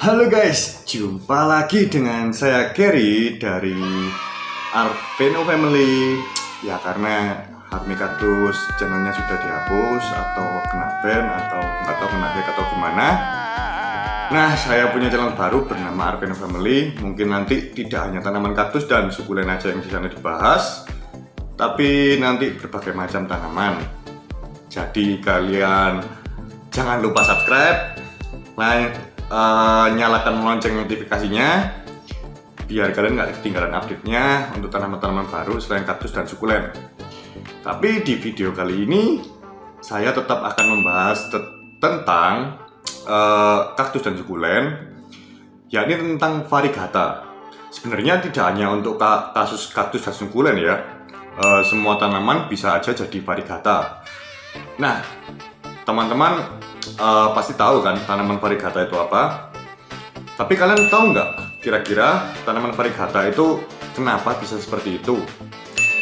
Halo guys, jumpa lagi dengan saya Gary dari Arvino Family. Ya karena Harmi Kaktus channelnya sudah dihapus atau kena ban atau nggak tahu kena hack atau gimana. Nah, saya punya channel baru bernama Arvino Family. Mungkin nanti tidak hanya tanaman kaktus dan sukulen aja yang di sana dibahas, tapi nanti berbagai macam tanaman. Jadi kalian jangan lupa subscribe, nyalakan lonceng notifikasinya biar kalian nggak ketinggalan update-nya untuk tanaman-tanaman baru selain kaktus dan sukulen. Tapi di video kali ini saya tetap akan membahas tentang kaktus dan sukulen, yakni tentang variegata. Sebenarnya tidak hanya untuk kasus kaktus dan sukulen ya, semua tanaman bisa aja jadi variegata. Nah, teman-teman pasti tahu kan tanaman variegata itu apa. Tapi kalian tahu nggak kira-kira tanaman variegata itu kenapa bisa seperti itu?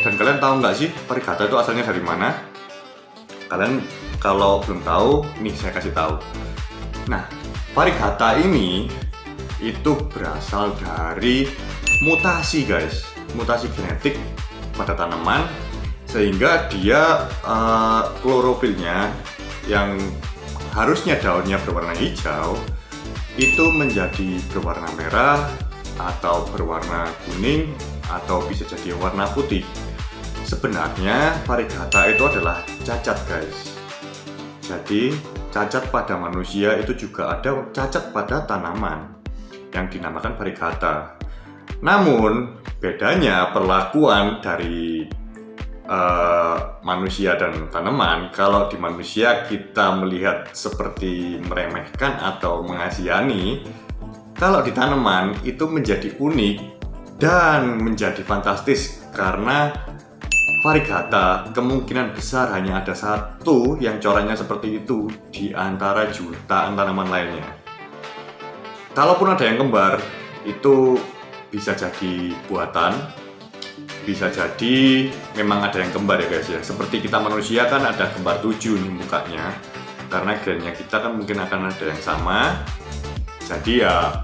Dan kalian tahu nggak sih variegata itu asalnya dari mana? Kalian kalau belum tahu, nih saya kasih tahu. Nah, variegata ini itu berasal dari mutasi guys, mutasi genetik pada tanaman sehingga dia klorofilnya yang harusnya daunnya berwarna hijau itu menjadi berwarna merah atau berwarna kuning atau bisa jadi warna putih. Sebenarnya variegata itu adalah cacat guys. Jadi cacat pada manusia itu juga ada cacat pada tanaman yang dinamakan variegata. Namun bedanya perlakuan dari manusia dan tanaman. Kalau di manusia kita melihat seperti meremehkan atau mengasihani, kalau di tanaman itu menjadi unik dan menjadi fantastis karena variegata kemungkinan besar hanya ada satu yang coraknya seperti itu di antara jutaan tanaman lainnya. Kalaupun ada yang kembar, itu bisa jadi buatan, bisa jadi memang ada yang kembar ya guys ya. Seperti kita manusia kan ada kembar 7 nih mukanya, karena gennya kita kan mungkin akan ada yang sama. Jadi ya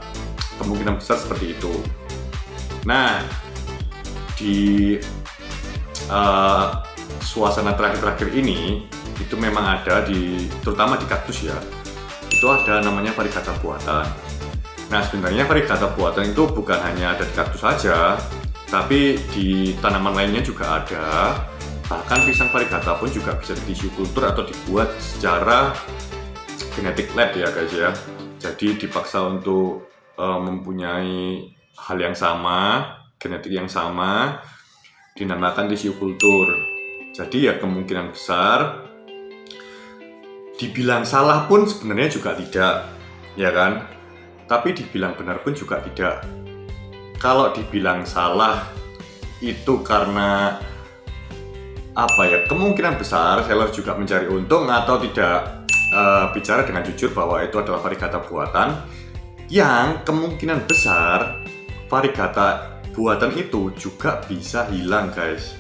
kemungkinan besar seperti itu. Nah, di suasana terakhir-terakhir ini itu memang ada terutama di kaktus ya, itu ada namanya variegata buatan. Nah, sebenarnya variegata buatan itu bukan hanya ada di kaktus saja, tapi di tanaman lainnya juga ada. Bahkan pisang variegata pun juga bisa di tissue culture atau dibuat secara genetic lab ya guys ya. Jadi dipaksa untuk mempunyai hal yang sama, genetik yang sama, dinamakan tissue culture. Jadi ya kemungkinan besar dibilang salah pun sebenarnya juga tidak, ya kan? Tapi dibilang benar pun juga tidak. Kalau dibilang salah itu karena apa ya, kemungkinan besar seller juga mencari untung atau tidak bicara dengan jujur bahwa itu adalah variegata buatan, yang kemungkinan besar variegata buatan itu juga bisa hilang guys.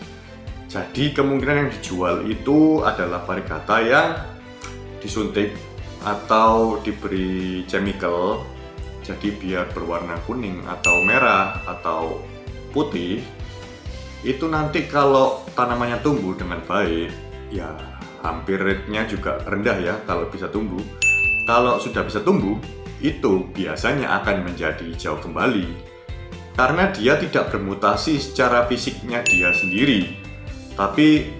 Jadi kemungkinan yang dijual itu adalah variegata yang disuntik atau diberi chemical, jadi biar berwarna kuning atau merah atau putih. Itu nanti kalau tanamannya tumbuh dengan baik, ya hampir rate-nya juga rendah ya kalau bisa tumbuh. Kalau sudah bisa tumbuh, itu biasanya akan menjadi hijau kembali karena dia tidak bermutasi secara fisiknya dia sendiri, tapi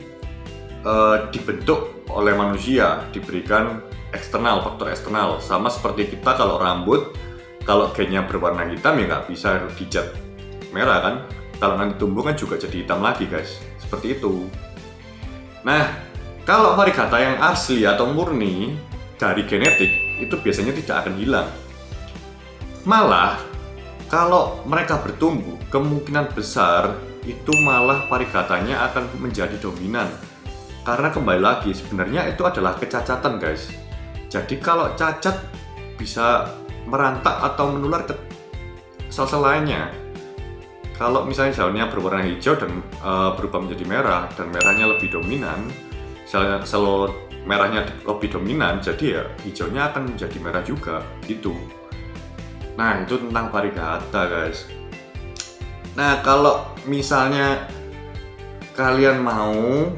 dibentuk oleh manusia, diberikan eksternal, faktor eksternal. Sama seperti kita kalau rambut, kalau gennya berwarna hitam ya nggak bisa dicat merah kan. Kalau nanti tumbuh kan juga jadi hitam lagi guys, seperti itu. Nah, kalau variegata yang asli atau murni dari genetik itu biasanya tidak akan hilang. Malah kalau mereka bertumbuh, kemungkinan besar itu malah variegatanya akan menjadi dominan. Karena kembali lagi sebenarnya itu adalah kecacatan guys. Jadi kalau cacat bisa merantak atau menular ke sel-sel lainnya. Kalau misalnya selnya berwarna hijau dan berubah menjadi merah dan merahnya lebih dominan, sel merahnya lebih dominan, jadi ya hijaunya akan menjadi merah juga gitu. Nah, itu tentang variegata, guys. Nah, kalau misalnya kalian mau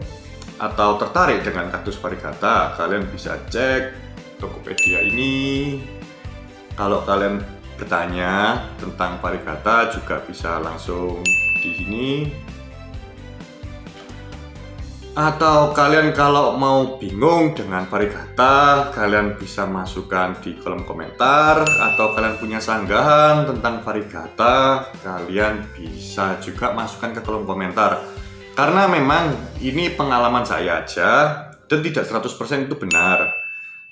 atau tertarik dengan kaktus variegata, kalian bisa cek Tokopedia ini. Kalau kalian bertanya tentang variegata juga bisa langsung di sini. Atau kalian kalau mau bingung dengan variegata, kalian bisa masukkan di kolom komentar. Atau kalian punya sanggahan tentang variegata, kalian bisa juga masukkan ke kolom komentar. Karena memang ini pengalaman saya aja dan tidak 100% itu benar.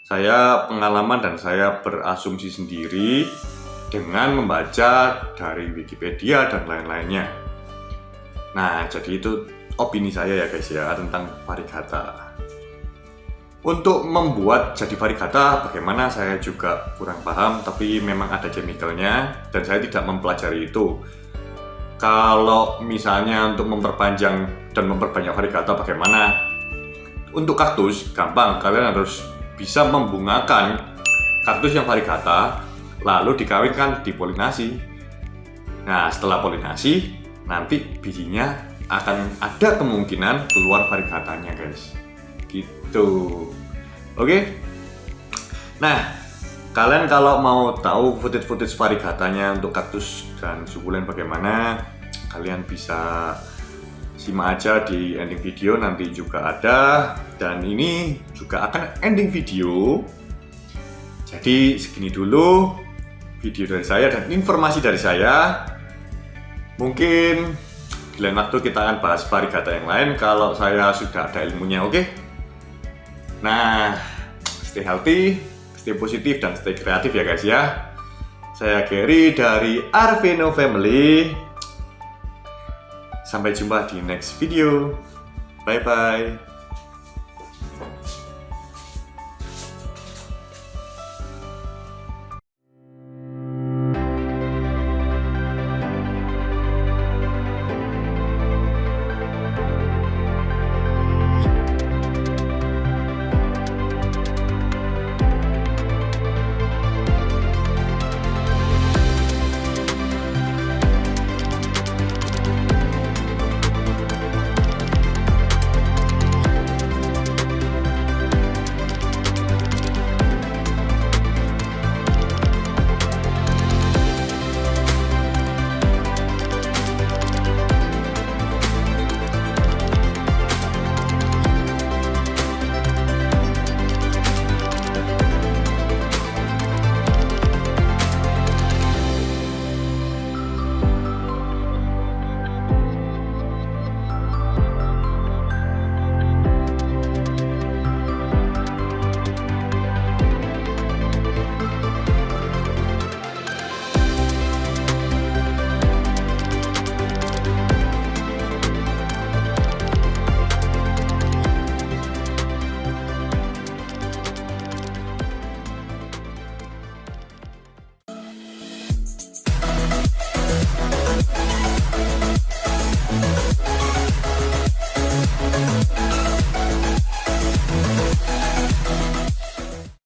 Saya pengalaman dan saya berasumsi sendiri dengan membaca dari Wikipedia dan lain-lainnya. Nah, jadi itu opini saya ya guys ya tentang variegata. Untuk membuat jadi variegata bagaimana saya juga kurang paham, tapi memang ada chemicalnya dan saya tidak mempelajari itu. Kalau misalnya untuk memperpanjang dan memperbanyak variegata bagaimana? Untuk kaktus gampang, kalian harus bisa membungakan kaktus yang variegata lalu dikawinkan, dipolinasi. Nah, setelah polinasi nanti bijinya akan ada kemungkinan keluar variegatanya guys, gitu. Oke. Nah, kalian kalau mau tahu footage variegatanya untuk kaktus dan sukulen bagaimana, kalian bisa simak aja di ending video, nanti juga ada. Dan ini juga akan ending video. Jadi segini dulu video dari saya dan informasi dari saya. Mungkin di lain waktu kita akan bahas variegata yang lain kalau saya sudah ada ilmunya, oke? Nah, stay healthy, stay positif, dan stay kreatif ya guys ya. Saya Gary dari Arvino Family. Sampai jumpa di next video. Bye-bye.